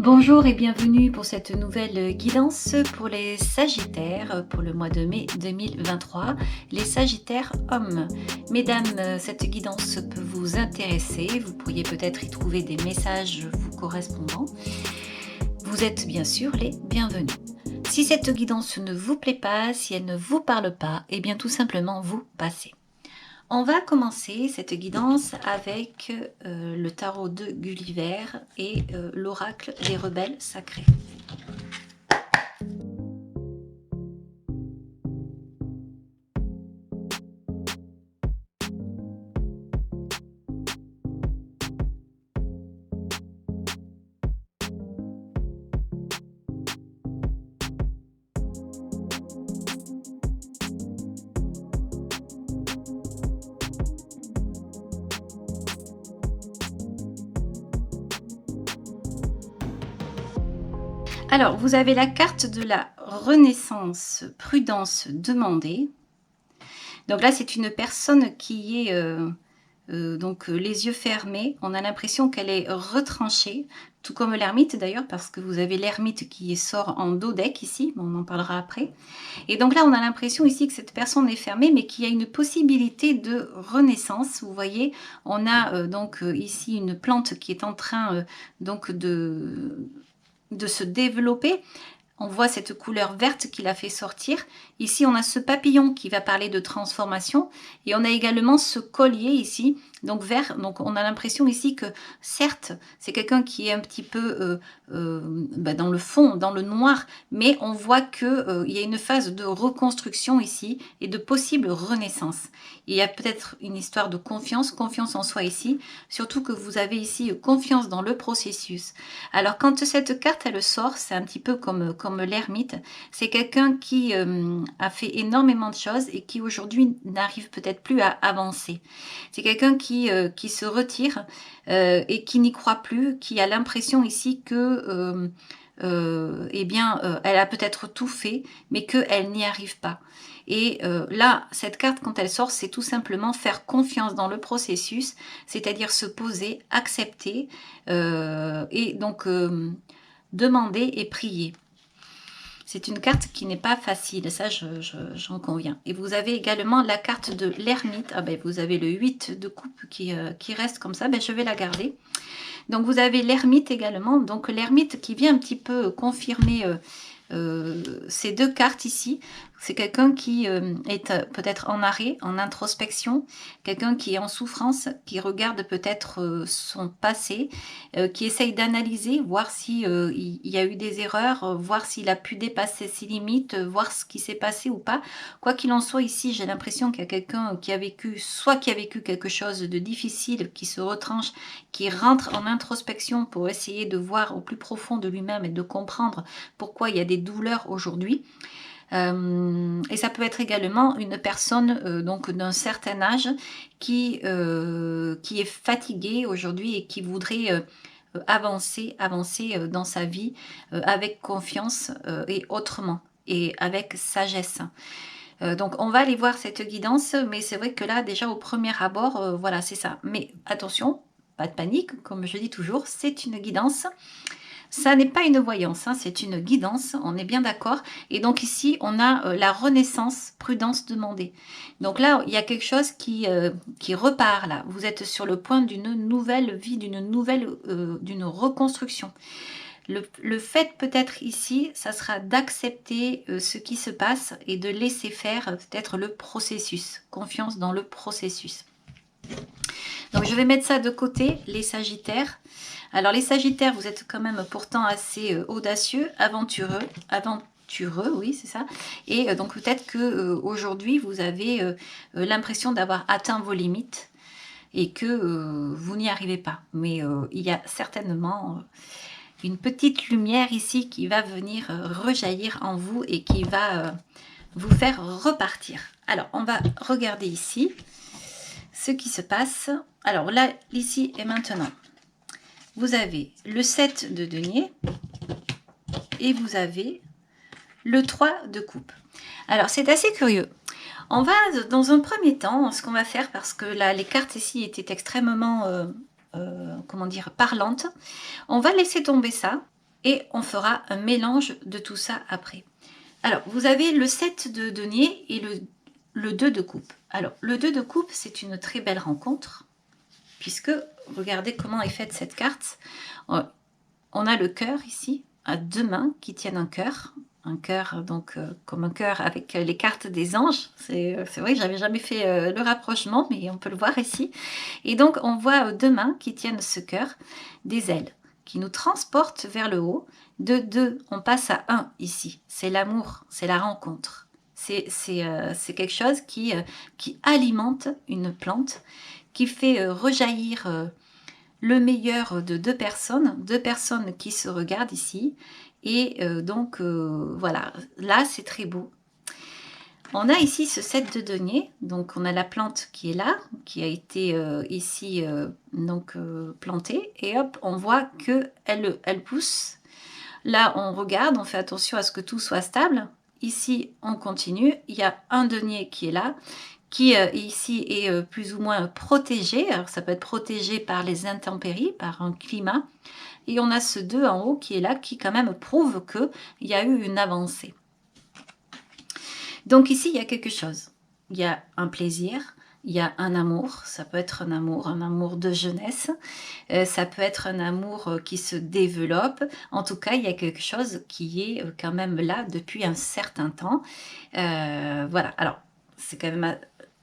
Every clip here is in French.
Bonjour et bienvenue pour cette nouvelle guidance pour les Sagittaires pour le mois de mai 2023, les Sagittaires hommes. Mesdames, cette guidance peut vous intéresser, vous pourriez peut-être y trouver des messages vous correspondant. Vous êtes bien sûr les bienvenus. Si cette guidance ne vous plaît pas, si elle ne vous parle pas, eh bien tout simplement vous passez. On va commencer cette guidance avec le tarot de Gulliver et l'oracle des rebelles sacrés. Alors, vous avez la carte de la renaissance, prudence demandée. Donc là, c'est une personne qui est donc les yeux fermés. On a l'impression qu'elle est retranchée, tout comme l'ermite d'ailleurs, parce que vous avez l'ermite qui sort en dodeck ici, on en parlera après. Et donc là, on a l'impression ici que cette personne est fermée, mais qu'il y a une possibilité de renaissance. Vous voyez, on a donc ici une plante qui est en train donc de se développer. On voit cette couleur verte qui l'a fait sortir. Ici, on a ce papillon qui va parler de transformation. Et on a également ce collier ici, donc vert. Donc, on a l'impression ici que, certes, c'est quelqu'un qui est un petit peu dans le fond, dans le noir. Mais on voit qu'il y a une phase de reconstruction ici et de possible renaissance. Il y a peut-être une histoire de confiance en soi ici. Surtout que vous avez ici confiance dans le processus. Alors, quand cette carte, elle sort, c'est un petit peu comme l'ermite. C'est quelqu'un qui a fait énormément de choses et qui aujourd'hui n'arrive peut-être plus à avancer. C'est quelqu'un qui se retire et qui n'y croit plus, qui a l'impression ici que elle a peut-être tout fait, mais qu'elle n'y arrive pas. Et là, cette carte, quand elle sort, c'est tout simplement faire confiance dans le processus, c'est-à-dire se poser, accepter et donc demander et prier. C'est une carte qui n'est pas facile, ça j'en conviens. Et vous avez également la carte de l'ermite. Ah ben, vous avez le 8 de coupe qui reste comme ça, ben, je vais la garder. Donc vous avez l'ermite également, donc l'ermite qui vient un petit peu confirmer ces deux cartes ici. C'est quelqu'un qui est peut-être en arrêt, en introspection, quelqu'un qui est en souffrance, qui regarde peut-être son passé, qui essaye d'analyser, voir si il y a eu des erreurs, voir s'il a pu dépasser ses limites, voir ce qui s'est passé ou pas. Quoi qu'il en soit, ici, j'ai l'impression qu'il y a quelqu'un qui a vécu, soit qui a vécu quelque chose de difficile, qui se retranche, qui rentre en introspection pour essayer de voir au plus profond de lui-même et de comprendre pourquoi il y a des douleurs aujourd'hui. Et ça peut être également une personne donc d'un certain âge qui est fatiguée aujourd'hui et qui voudrait avancer dans sa vie avec confiance et autrement et avec sagesse. Donc on va aller voir cette guidance, mais c'est vrai que là déjà au premier abord, voilà c'est ça. Mais attention, pas de panique, comme je dis toujours, c'est une guidance. Ça n'est pas une voyance, hein, c'est une guidance, on est bien d'accord. Et donc ici, on a la renaissance, prudence demandée. Donc là, il y a quelque chose qui repart là. Vous êtes sur le point d'une nouvelle vie, d'une reconstruction. Le fait peut-être ici, ça sera d'accepter ce qui se passe et de laisser faire peut-être le processus. Confiance dans le processus. Donc je vais mettre ça de côté, les Sagittaires. Alors les Sagittaires, vous êtes quand même pourtant assez audacieux, aventureux, oui c'est ça. Et donc peut-être que aujourd'hui vous avez l'impression d'avoir atteint vos limites et que vous n'y arrivez pas. Mais il y a certainement une petite lumière ici qui va venir rejaillir en vous et qui va vous faire repartir. Alors on va regarder ici ce qui se passe. Alors là, ici et maintenant, vous avez le 7 de denier et vous avez le 3 de coupe. Alors c'est assez curieux. On va dans un premier temps, ce qu'on va faire, parce que là les cartes ici étaient extrêmement comment dire, parlantes, on va laisser tomber ça et on fera un mélange de tout ça après. Alors, vous avez le 7 de denier et le 2 de coupe. Alors, le 2 de coupe, c'est une très belle rencontre, puisque, regardez comment est faite cette carte. On a le cœur ici, à deux mains qui tiennent un cœur donc comme un cœur avec les cartes des anges. C'est vrai que j'avais jamais fait le rapprochement, mais on peut le voir ici. Et donc on voit deux mains qui tiennent ce cœur, des ailes qui nous transportent vers le haut. De 2, on passe à 1 ici. C'est l'amour, c'est la rencontre. C'est quelque chose qui alimente une plante, qui fait rejaillir le meilleur de deux personnes qui se regardent ici. Et donc, voilà, là, c'est très beau. On a ici ce 7 de denier, donc on a la plante qui est là, qui a été ici donc plantée, et hop, on voit que elle pousse. Là, on regarde, on fait attention à ce que tout soit stable. Ici, on continue. Il y a un denier qui est là, qui ici est plus ou moins protégé. Alors, ça peut être protégé par les intempéries, par un climat. Et on a ce 2 en haut qui est là, qui quand même prouve qu'il y a eu une avancée. Donc ici, il y a quelque chose. Il y a un plaisir, il y a un amour. Ça peut être un amour de jeunesse. Ça peut être un amour qui se développe. En tout cas, il y a quelque chose qui est quand même là depuis un certain temps. Voilà, alors c'est quand même...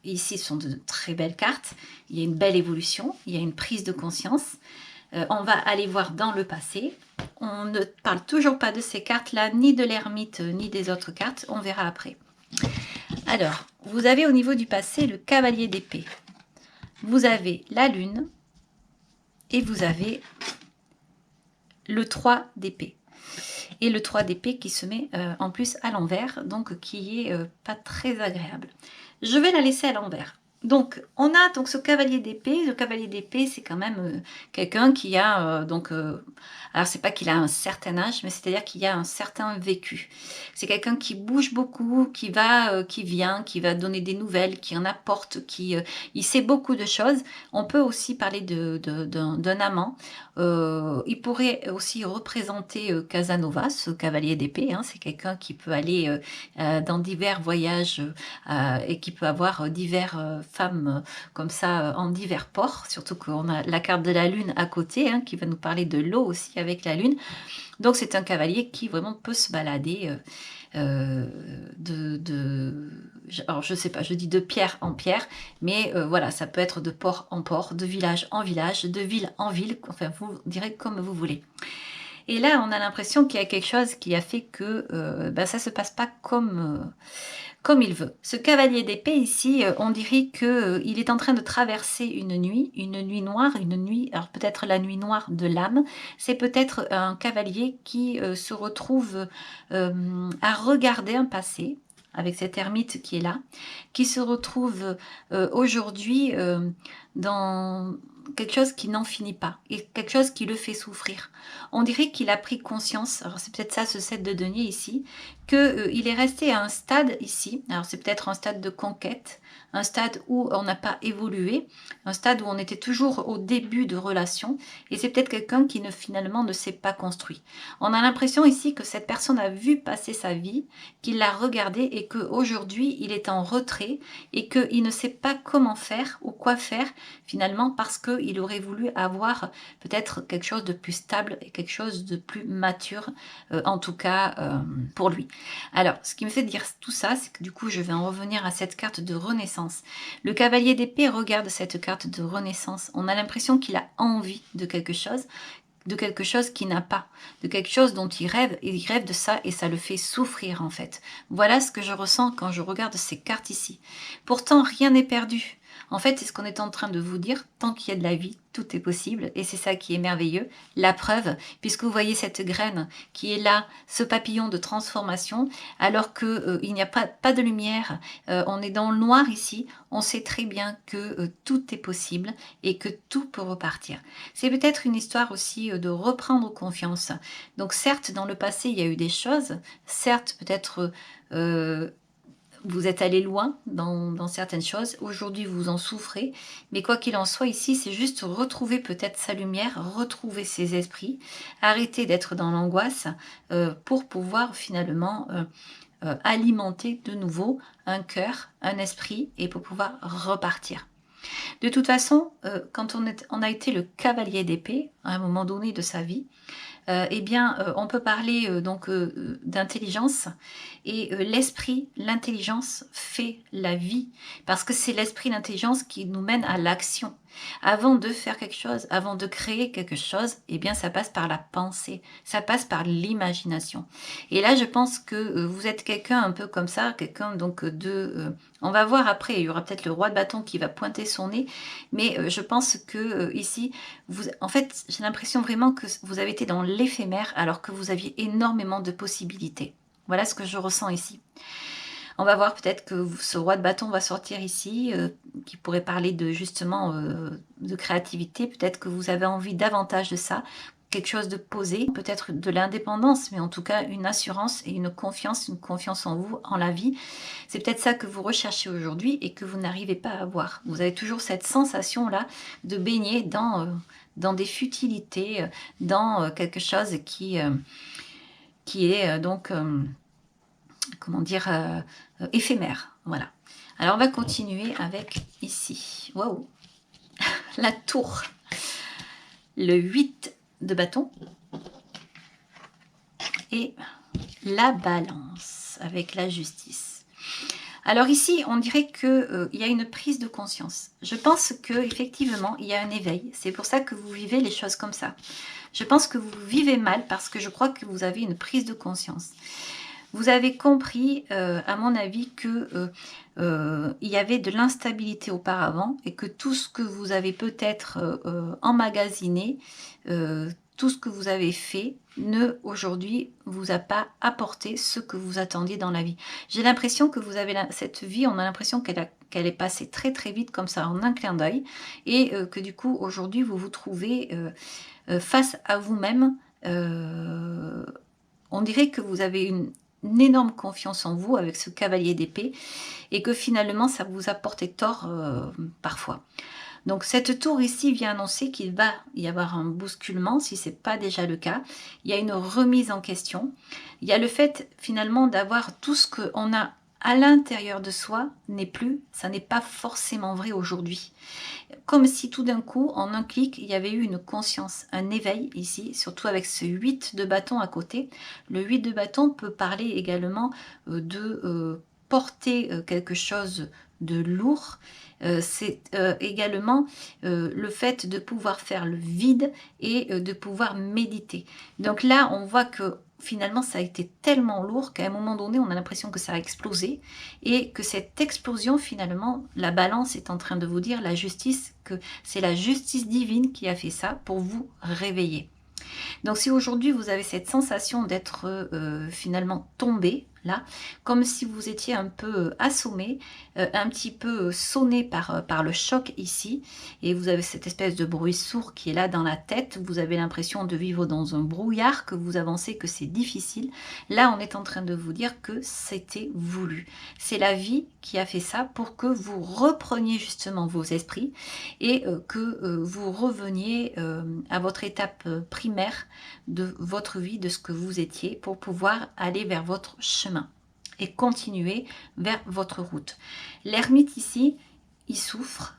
Ici, ce sont de très belles cartes. Il y a une belle évolution, il y a une prise de conscience. On va aller voir dans le passé. On ne parle toujours pas de ces cartes-là, ni de l'ermite, ni des autres cartes. On verra après. Alors, vous avez au niveau du passé le cavalier d'épée. Vous avez la lune et vous avez le 3 d'épée. Et le 3 d'épée qui se met en plus à l'envers, donc qui est pas très agréable. Je vais la laisser à l'envers. Donc, on a donc ce cavalier d'épée. Le cavalier d'épée, c'est quand même quelqu'un qui a alors c'est pas qu'il a un certain âge, mais c'est-à-dire qu'il y a un certain vécu. C'est quelqu'un qui bouge beaucoup, qui va, qui vient, qui va donner des nouvelles, qui en apporte, il sait beaucoup de choses. On peut aussi parler d'un amant. Il pourrait aussi représenter Casanova, ce cavalier d'épée. Hein. C'est quelqu'un qui peut aller dans divers voyages et qui peut avoir divers femmes comme ça en divers ports, surtout qu'on a la carte de la lune à côté qui va nous parler de l'eau aussi avec la lune. Donc c'est un cavalier qui vraiment peut se balader alors je sais pas, je dis de pierre en pierre, mais voilà, ça peut être de port en port, de village en village, de ville en ville, enfin vous direz comme vous voulez. Et là, on a l'impression qu'il y a quelque chose qui a fait que ça se passe pas comme il veut. Ce cavalier d'épée ici, on dirait qu'il est en train de traverser une nuit noire, une nuit, alors peut-être la nuit noire de l'âme. C'est peut-être un cavalier qui se retrouve à regarder un passé, avec cet ermite qui est là, qui se retrouve aujourd'hui dans quelque chose qui n'en finit pas, et quelque chose qui le fait souffrir. On dirait qu'il a pris conscience, alors c'est peut-être ça ce 7 de denier ici, qu'il est resté à un stade ici, alors c'est peut-être un stade de conquête, un stade où on n'a pas évolué, un stade où on était toujours au début de relation, et c'est peut-être quelqu'un qui finalement ne s'est pas construit. On a l'impression ici que cette personne a vu passer sa vie, qu'il l'a regardée et qu'aujourd'hui il est en retrait et qu'il ne sait pas comment faire ou quoi faire finalement parce qu'il aurait voulu avoir peut-être quelque chose de plus stable et quelque chose de plus mature, en tout cas pour lui. Alors, ce qui me fait dire tout ça, c'est que du coup, je vais en revenir à cette carte de renaissance. Le cavalier d'épée regarde cette carte de renaissance. On a l'impression qu'il a envie de quelque chose qu'il n'a pas, de quelque chose dont il rêve de ça et ça le fait souffrir en fait. Voilà ce que je ressens quand je regarde ces cartes ici. Pourtant, rien n'est perdu. En fait, c'est ce qu'on est en train de vous dire, tant qu'il y a de la vie, tout est possible, et c'est ça qui est merveilleux. La preuve, puisque vous voyez cette graine qui est là, ce papillon de transformation, alors qu'il n'y a pas de lumière, on est dans le noir ici, on sait très bien que tout est possible et que tout peut repartir. C'est peut-être une histoire aussi de reprendre confiance. Donc certes, dans le passé, il y a eu des choses, certes, peut-être vous êtes allé loin dans certaines choses. Aujourd'hui, vous en souffrez. Mais quoi qu'il en soit, ici, c'est juste retrouver peut-être sa lumière, retrouver ses esprits, arrêter d'être dans l'angoisse pour pouvoir finalement alimenter de nouveau un cœur, un esprit et pour pouvoir repartir. De toute façon, quand on a été le cavalier d'épée à un moment donné de sa vie, eh bien, on peut parler donc d'intelligence et l'esprit, l'intelligence fait la vie parce que c'est l'esprit, l'intelligence qui nous mène à l'action. Avant de faire quelque chose, avant de créer quelque chose, eh bien, ça passe par la pensée, ça passe par l'imagination. Et là, je pense que vous êtes quelqu'un un peu comme ça, quelqu'un donc on va voir après, il y aura peut-être le roi de bâton qui va pointer son nez, mais je pense que ici, en fait, j'ai l'impression vraiment que vous avez été dans l'éphémère alors que vous aviez énormément de possibilités. Voilà ce que je ressens ici. On va voir peut-être que ce roi de bâton va sortir ici, qui pourrait parler de justement de créativité. Peut-être que vous avez envie davantage de ça, quelque chose de posé, peut-être de l'indépendance, mais en tout cas une assurance et une confiance en vous, en la vie. C'est peut-être ça que vous recherchez aujourd'hui et que vous n'arrivez pas à avoir. Vous avez toujours cette sensation-là de baigner dans des futilités, dans quelque chose qui est donc, comment dire, éphémère. Voilà. Alors, on va continuer avec ici. Waouh, la tour. Le 8 de bâton. Et la balance avec la justice. Alors ici, on dirait qu'il y a une prise de conscience. Je pense qu'effectivement, il y a un éveil. C'est pour ça que vous vivez les choses comme ça. Je pense que vous vivez mal parce que je crois que vous avez une prise de conscience. Vous avez compris, à mon avis, que il y avait de l'instabilité auparavant et que tout ce que vous avez peut-être emmagasiné, tout ce que vous avez fait, aujourd'hui, vous a pas apporté ce que vous attendiez dans la vie. J'ai l'impression que vous avez cette vie, on a l'impression qu'elle est passée très très vite comme ça, en un clin d'œil, et que du coup, aujourd'hui, vous vous trouvez face à vous-même. On dirait que vous avez une énorme confiance en vous avec ce cavalier d'épée et que finalement ça vous a porté tort parfois. Donc cette tour ici vient annoncer qu'il va y avoir un bousculement si ce n'est pas déjà le cas. Il y a une remise en question. Il y a le fait finalement d'avoir tout ce qu'on a à l'intérieur de soi ça n'est pas forcément vrai aujourd'hui. Comme si tout d'un coup, en un clic, il y avait eu une conscience, un éveil ici, surtout avec ce 8 de bâton à côté. Le 8 de bâton peut parler également de porter quelque chose de lourd. C'est également le fait de pouvoir faire le vide et de pouvoir méditer. Donc là, on voit que finalement, ça a été tellement lourd qu'à un moment donné, on a l'impression que ça a explosé et que cette explosion, finalement, la balance est en train de vous dire, la justice, que c'est la justice divine qui a fait ça pour vous réveiller. Donc si aujourd'hui vous avez cette sensation d'être finalement tombé, là, comme si vous étiez un peu assommé, un petit peu sonné par le choc ici, et vous avez cette espèce de bruit sourd qui est là dans la tête, vous avez l'impression de vivre dans un brouillard, que vous avancez, que c'est difficile, là on est en train de vous dire que c'était voulu. C'est la vie qui a fait ça pour que vous repreniez justement vos esprits et que vous reveniez à votre étape primaire de votre vie, de ce que vous étiez, pour pouvoir aller vers votre chemin et continuer vers votre route. L'ermite ici, il souffre.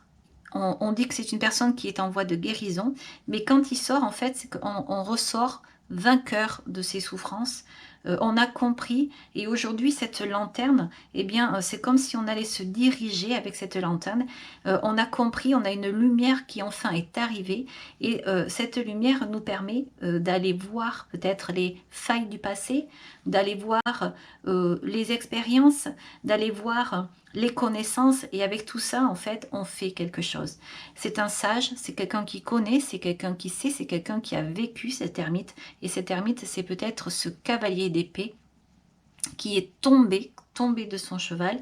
On dit que c'est une personne qui est en voie de guérison, mais quand il sort, en fait, c'est qu'on ressort vainqueur de ses souffrances. On a compris, et aujourd'hui cette lanterne, eh bien c'est comme si on allait se diriger avec cette lanterne. On a compris, on a une lumière qui enfin est arrivée, et cette lumière nous permet d'aller voir peut-être les failles du passé, d'aller voir les expériences, d'aller voir les connaissances, et avec tout ça, en fait, on fait quelque chose. C'est un sage, c'est quelqu'un qui connaît, c'est quelqu'un qui sait, c'est quelqu'un qui a vécu cet ermite, et cet ermite, c'est peut-être ce cavalier d'épée qui est tombé de son cheval,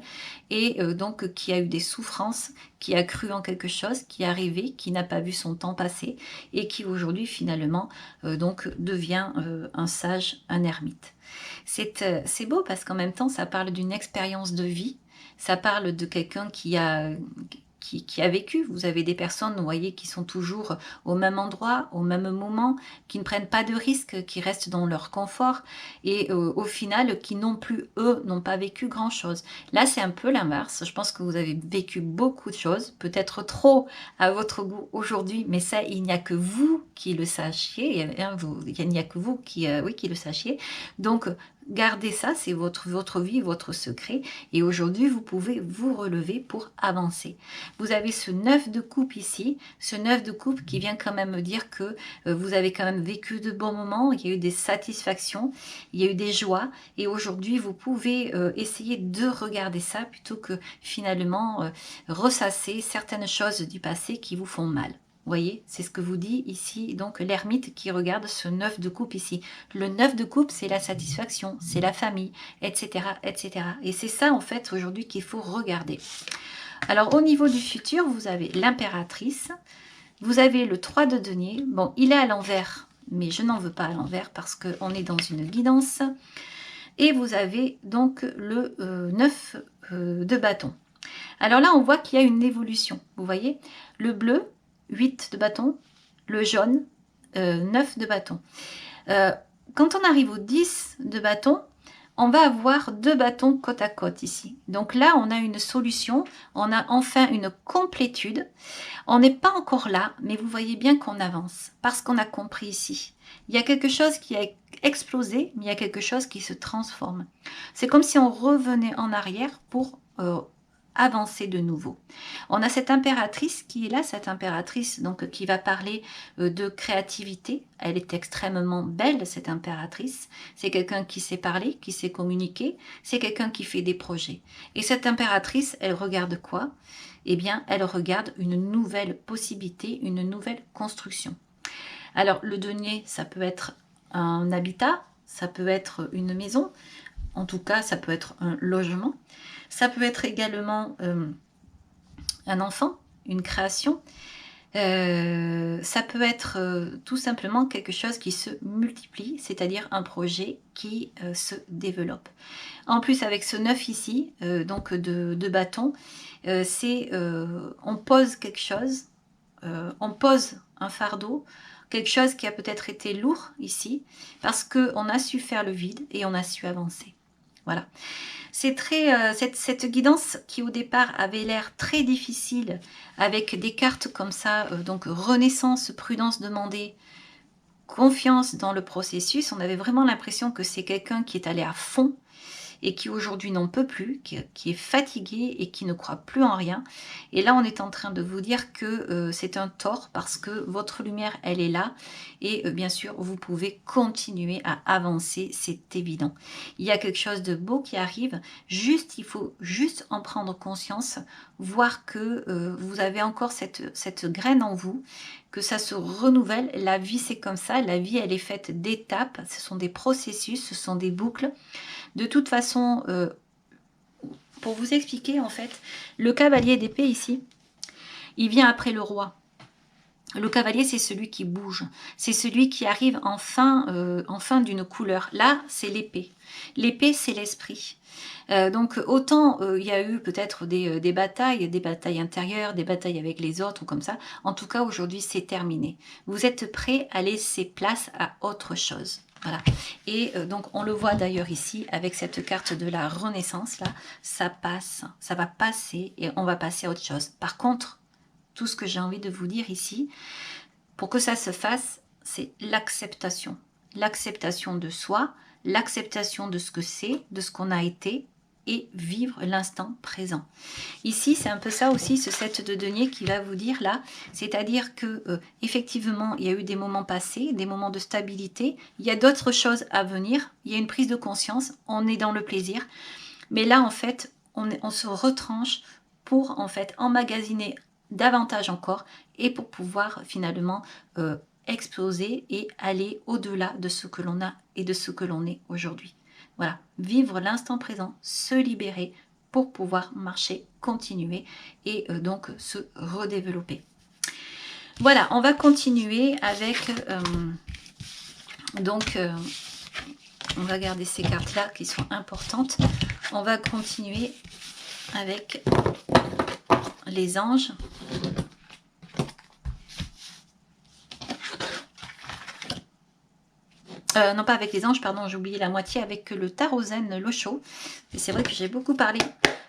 et donc qui a eu des souffrances, qui a cru en quelque chose, qui est arrivé, qui n'a pas vu son temps passer, et qui aujourd'hui, finalement, donc devient un sage, un ermite. C'est beau parce qu'en même temps, ça parle d'une expérience de vie, Ça parle de quelqu'un qui a vécu. Vous avez des personnes, vous voyez, qui sont toujours au même endroit, au même moment, qui ne prennent pas de risques, qui restent dans leur confort et au final, qui non plus, eux, n'ont pas vécu grand-chose. Là, c'est un peu l'inverse. Je pense que vous avez vécu beaucoup de choses, peut-être trop à votre goût aujourd'hui, mais ça, il n'y a que vous qui le sachiez. Hein, il n'y a que vous qui, oui, qui le sachiez. Donc, gardez ça, c'est votre vie, votre secret. Et aujourd'hui, vous pouvez vous relever pour avancer. Vous avez ce 9 de coupe ici, ce 9 de coupe qui vient quand même me dire que vous avez quand même vécu de bons moments, il y a eu des satisfactions, il y a eu des joies. Et aujourd'hui, vous pouvez essayer de regarder ça plutôt que finalement ressasser certaines choses du passé qui vous font mal. Vous voyez, c'est ce que vous dit ici, donc l'ermite qui regarde ce 9 de coupe ici. Le 9 de coupe, c'est la satisfaction, c'est la famille, etc. etc. Et c'est ça, en fait, aujourd'hui qu'il faut regarder. Alors, au niveau du futur, vous avez l'impératrice, vous avez le 3 de denier. Bon, il est à l'envers, mais je n'en veux pas à l'envers parce qu'on est dans une guidance. Et vous avez donc le 9 de bâton. Alors là, on voit qu'il y a une évolution. Vous voyez, le bleu, 8 de bâton, le jaune, 9 de bâton. Quand on arrive au 10 de bâton, on va avoir 2 bâtons côte à côte ici. Donc là, on a une solution, on a enfin une complétude. On n'est pas encore là, mais vous voyez bien qu'on avance, parce qu'on a compris ici. Il y a quelque chose qui a explosé, mais il y a quelque chose qui se transforme. C'est comme si on revenait en arrière pour avancer de nouveau. On a cette impératrice qui est là, cette impératrice donc qui va parler de créativité. Elle est extrêmement belle, cette impératrice. C'est quelqu'un qui sait parler, qui sait communiquer. C'est quelqu'un qui fait des projets. Et cette impératrice, elle regarde quoi? Eh bien, elle regarde une nouvelle possibilité, une nouvelle construction. Alors, le denier, ça peut être un habitat, ça peut être une maison. En tout cas, ça peut être un logement. Ça peut être également un enfant, une création. Ça peut être tout simplement quelque chose qui se multiplie, c'est-à-dire un projet qui se développe. En plus, avec ce 9 ici, donc de bâton, on pose quelque chose, on pose un fardeau, quelque chose qui a peut-être été lourd ici, parce qu'on a su faire le vide et on a su avancer. Voilà. C'est très cette guidance qui au départ avait l'air très difficile avec des cartes comme ça, donc renaissance, prudence demandée, confiance dans le processus. On avait vraiment l'impression que c'est quelqu'un qui est allé à fond et qui aujourd'hui n'en peut plus, qui est fatigué et qui ne croit plus en rien. Et là, on est en train de vous dire que c'est un tort parce que votre lumière, elle est là. Et bien sûr, vous pouvez continuer à avancer, c'est évident. Il y a quelque chose de beau qui arrive. Juste, il faut juste en prendre conscience, voir que vous avez encore cette graine en vous, que ça se renouvelle. La vie, c'est comme ça. La vie, elle est faite d'étapes. Ce sont des processus, ce sont des boucles. De toute façon, pour vous expliquer, en fait, le cavalier d'épée ici, il vient après le roi. Le cavalier, c'est celui qui bouge. C'est celui qui arrive en fin d'une couleur. Là, c'est l'épée. L'épée, c'est l'esprit. Donc, autant il y a eu peut-être des batailles intérieures, des batailles avec les autres ou comme ça. En tout cas, aujourd'hui, c'est terminé. Vous êtes prêts à laisser place à autre chose. Voilà. Et donc, on le voit d'ailleurs ici, avec cette carte de la Renaissance, là, ça passe, ça va passer et on va passer à autre chose. Par contre, tout ce que j'ai envie de vous dire ici, pour que ça se fasse, c'est l'acceptation. L'acceptation de soi, l'acceptation de ce que c'est, de ce qu'on a été, et vivre l'instant présent. Ici, c'est un peu ça aussi, ce 7 de denier qui va vous dire là, c'est-à-dire que effectivement, il y a eu des moments passés, des moments de stabilité, il y a d'autres choses à venir, il y a une prise de conscience, on est dans le plaisir, mais là, en fait, on se retranche pour, en fait, emmagasiner davantage encore et pour pouvoir finalement exploser et aller au-delà de ce que l'on a et de ce que l'on est aujourd'hui. Voilà, vivre l'instant présent, se libérer pour pouvoir marcher, continuer et donc se redévelopper. Voilà, on va continuer avec on va garder ces cartes-là qui sont importantes. On va continuer avec les anges. Non, pas avec les anges, pardon, j'ai oublié la moitié, avec le tarot zen Locho. Et c'est vrai que j'ai beaucoup parlé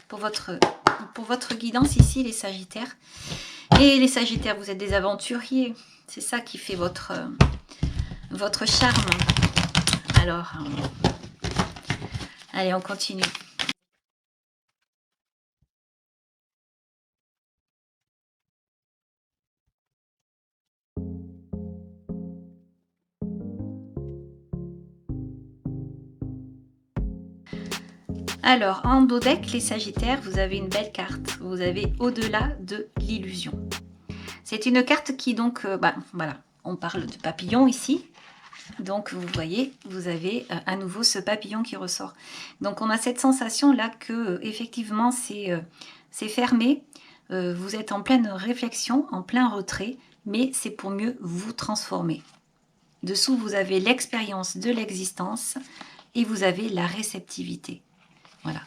pour votre guidance ici, les Sagittaires. Et les Sagittaires, vous êtes des aventuriers. C'est ça qui fait votre charme. Alors, allez, on continue. Alors, en dos deck, les Sagittaires, vous avez une belle carte. Vous avez au-delà de l'illusion. C'est une carte qui donc, voilà, on parle de papillon ici. Donc, vous voyez, vous avez à nouveau ce papillon qui ressort. Donc, on a cette sensation-là que, effectivement, c'est fermé. Vous êtes en pleine réflexion, en plein retrait, mais c'est pour mieux vous transformer. Dessous, vous avez l'expérience de l'existence et vous avez la réceptivité. Voilà.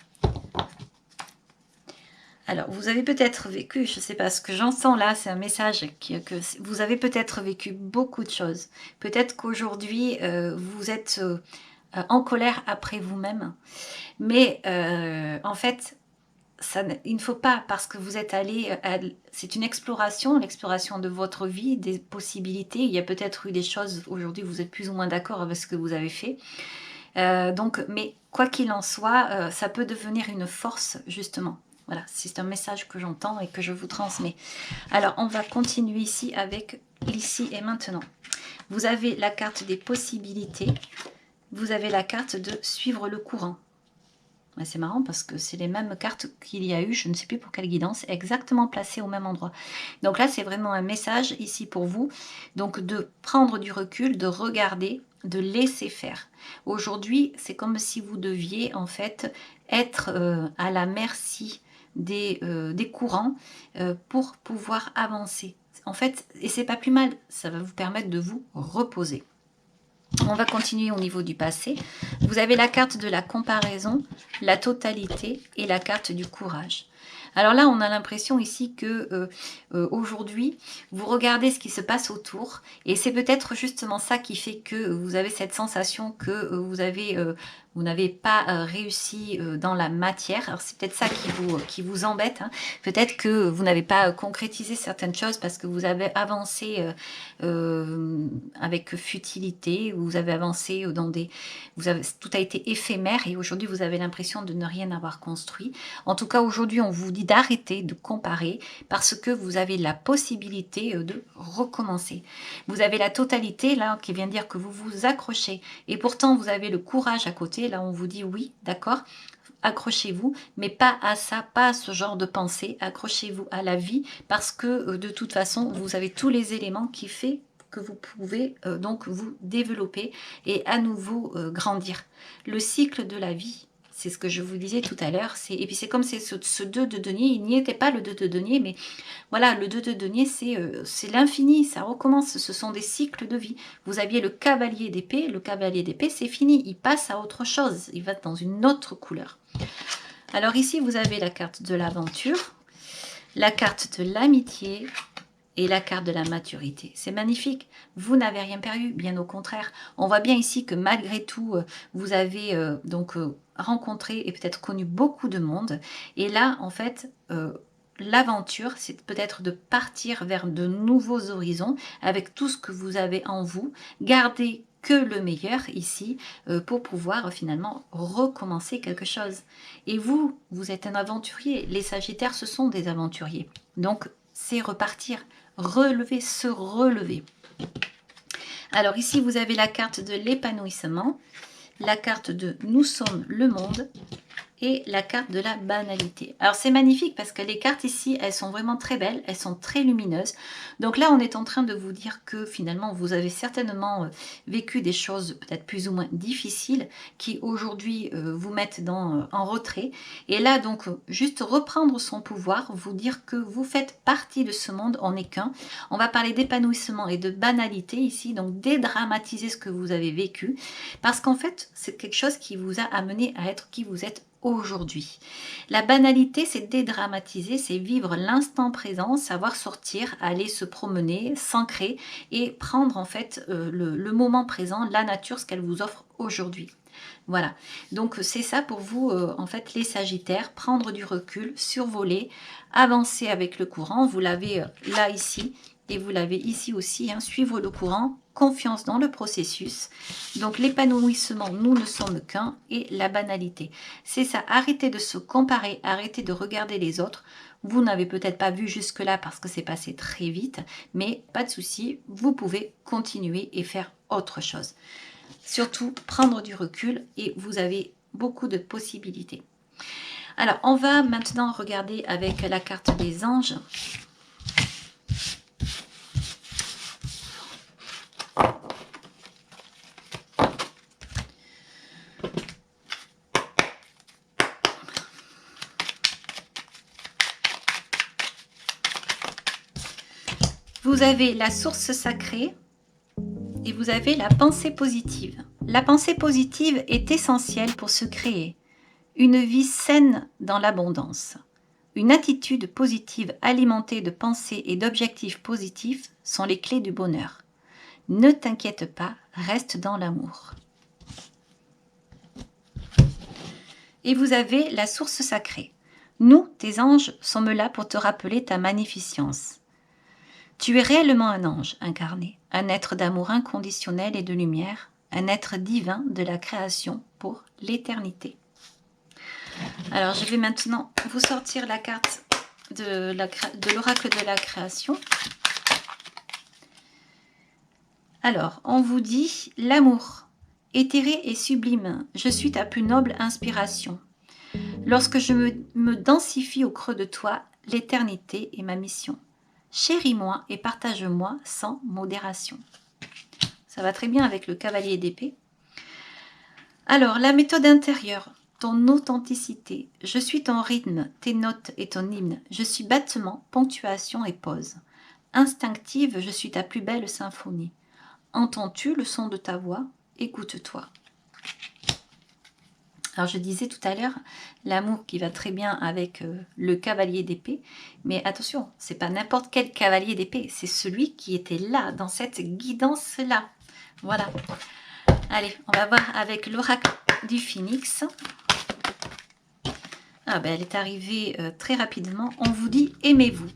Alors, vous avez peut-être vécu, je ne sais pas, ce que j'entends là, c'est un message que vous avez peut-être vécu beaucoup de choses. Peut-être qu'aujourd'hui, vous êtes en colère après vous-même. Mais en fait, il ne faut pas, parce que vous êtes allé, c'est une exploration, l'exploration de votre vie, des possibilités. Il y a peut-être eu des choses, aujourd'hui, vous êtes plus ou moins d'accord avec ce que vous avez fait. Mais quoi qu'il en soit, ça peut devenir une force, justement. Voilà, c'est un message que j'entends et que je vous transmets. Alors, on va continuer ici avec l'ici et maintenant. Vous avez la carte des possibilités. Vous avez la carte de suivre le courant. C'est marrant parce que c'est les mêmes cartes qu'il y a eu, je ne sais plus pour quelle guidance, exactement placées au même endroit. Donc là, c'est vraiment un message ici pour vous. Donc de prendre du recul, de regarder, de laisser faire. Aujourd'hui, c'est comme si vous deviez en fait être à la merci des courants pour pouvoir avancer. En fait, et c'est pas plus mal, ça va vous permettre de vous reposer. On va continuer au niveau du passé. Vous avez la carte de la comparaison, la totalité et la carte du courage. Alors là, on a l'impression ici que aujourd'hui, vous regardez ce qui se passe autour et c'est peut-être justement ça qui fait que vous avez cette sensation que vous n'avez pas réussi dans la matière. Alors c'est peut-être ça qui vous embête. Hein. Peut-être que vous n'avez pas concrétisé certaines choses parce que vous avez avancé avec futilité, vous avez avancé tout a été éphémère et aujourd'hui vous avez l'impression de ne rien avoir construit. En tout cas aujourd'hui on vous dit d'arrêter de comparer parce que vous avez la possibilité de recommencer. Vous avez la totalité là qui vient dire que vous vous accrochez et pourtant vous avez le courage à côté. Là on vous dit oui, d'accord, accrochez-vous, mais pas à ça, pas à ce genre de pensée. Accrochez-vous à la vie parce que de toute façon, vous avez tous les éléments qui font que vous pouvez donc vous développer et à nouveau grandir. Le cycle de la vie, c'est ce que je vous disais tout à l'heure, et puis c'est comme ce 2 de denier, il n'y était pas le 2 de denier, mais voilà, le 2 de denier, c'est l'infini, ça recommence, ce sont des cycles de vie. Vous aviez le cavalier d'épée, c'est fini, il passe à autre chose, il va dans une autre couleur. Alors ici, vous avez la carte de l'aventure, la carte de l'amitié et la carte de la maturité. C'est magnifique, vous n'avez rien perdu, bien au contraire. On voit bien ici que malgré tout, vous avez rencontré et peut-être connu beaucoup de monde. Et là, en fait, l'aventure, c'est peut-être de partir vers de nouveaux horizons avec tout ce que vous avez en vous. Gardez que le meilleur ici pour pouvoir finalement recommencer quelque chose. Et vous êtes un aventurier. Les Sagittaires, ce sont des aventuriers. Donc, c'est repartir, relever, se relever. Alors ici, vous avez la carte de l'épanouissement, la carte de nous sommes le monde et la carte de la banalité. Alors c'est magnifique parce que les cartes ici, elles sont vraiment très belles, elles sont très lumineuses. Donc là, on est en train de vous dire que finalement, vous avez certainement vécu des choses peut-être plus ou moins difficiles qui aujourd'hui vous mettent en retrait. Et là, donc, juste reprendre son pouvoir, vous dire que vous faites partie de ce monde, on n'est qu'un. On va parler d'épanouissement et de banalité ici, donc dédramatiser ce que vous avez vécu. Parce qu'en fait, c'est quelque chose qui vous a amené à être qui vous êtes aujourd'hui. La banalité, c'est dédramatiser, c'est vivre l'instant présent, savoir sortir, aller se promener, s'ancrer et prendre en fait le moment présent, la nature, ce qu'elle vous offre aujourd'hui. Voilà, donc c'est ça pour vous, en fait, les Sagittaires, prendre du recul, survoler, avancer avec le courant. Vous l'avez là, ici, et vous l'avez ici aussi, hein, suivre le courant, confiance dans le processus. Donc l'épanouissement, nous ne sommes qu'un, et la banalité. C'est ça, arrêtez de se comparer, arrêtez de regarder les autres. Vous n'avez peut-être pas vu jusque-là parce que c'est passé très vite, mais pas de souci, vous pouvez continuer et faire autre chose. Surtout, prendre du recul et vous avez beaucoup de possibilités. Alors, on va maintenant regarder avec la carte des anges. Vous avez la source sacrée et vous avez la pensée positive. La pensée positive est essentielle pour se créer une vie saine dans l'abondance. Une attitude positive alimentée de pensées et d'objectifs positifs sont les clés du bonheur. Ne t'inquiète pas, reste dans l'amour. Et vous avez la source sacrée. Nous, tes anges, sommes là pour te rappeler ta magnificence. Tu es réellement un ange incarné, un être d'amour inconditionnel et de lumière, un être divin de la création pour l'éternité. Alors, je vais maintenant vous sortir la carte de l'oracle de la création. Alors, on vous dit l'amour, éthéré et sublime, je suis ta plus noble inspiration. Lorsque je me densifie au creux de toi, l'éternité est ma mission. Chéris-moi et partage-moi sans modération. Ça va très bien avec le cavalier d'épée. Alors, la méthode intérieure, ton authenticité. Je suis ton rythme, tes notes et ton hymne. Je suis battement, ponctuation et pause. Instinctive, je suis ta plus belle symphonie. Entends-tu le son de ta voix? Écoute-toi. Alors je disais tout à l'heure, l'amour qui va très bien avec le cavalier d'épée, mais attention, c'est pas n'importe quel cavalier d'épée, c'est celui qui était là, dans cette guidance-là. Voilà. Allez, on va voir avec l'oracle du phénix. Ah ben, elle est arrivée très rapidement. On vous dit aimez-vous.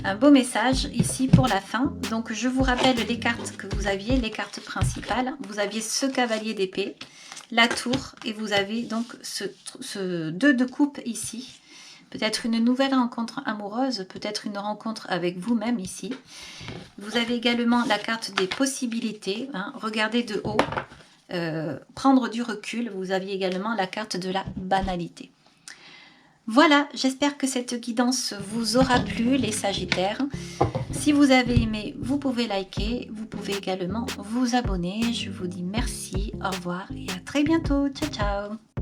Un beau message ici pour la fin. Donc je vous rappelle les cartes que vous aviez, les cartes principales. Vous aviez ce cavalier d'épée, la tour, et vous avez donc ce 2 de coupe ici. Peut-être une nouvelle rencontre amoureuse, peut-être une rencontre avec vous-même ici. Vous avez également la carte des possibilités, hein, regardez de haut, prendre du recul. Vous aviez également la carte de la banalité. Voilà, j'espère que cette guidance vous aura plu, les Sagittaires. Si vous avez aimé, vous pouvez liker, vous pouvez également vous abonner. Je vous dis merci, au revoir et à très bientôt. Ciao, ciao!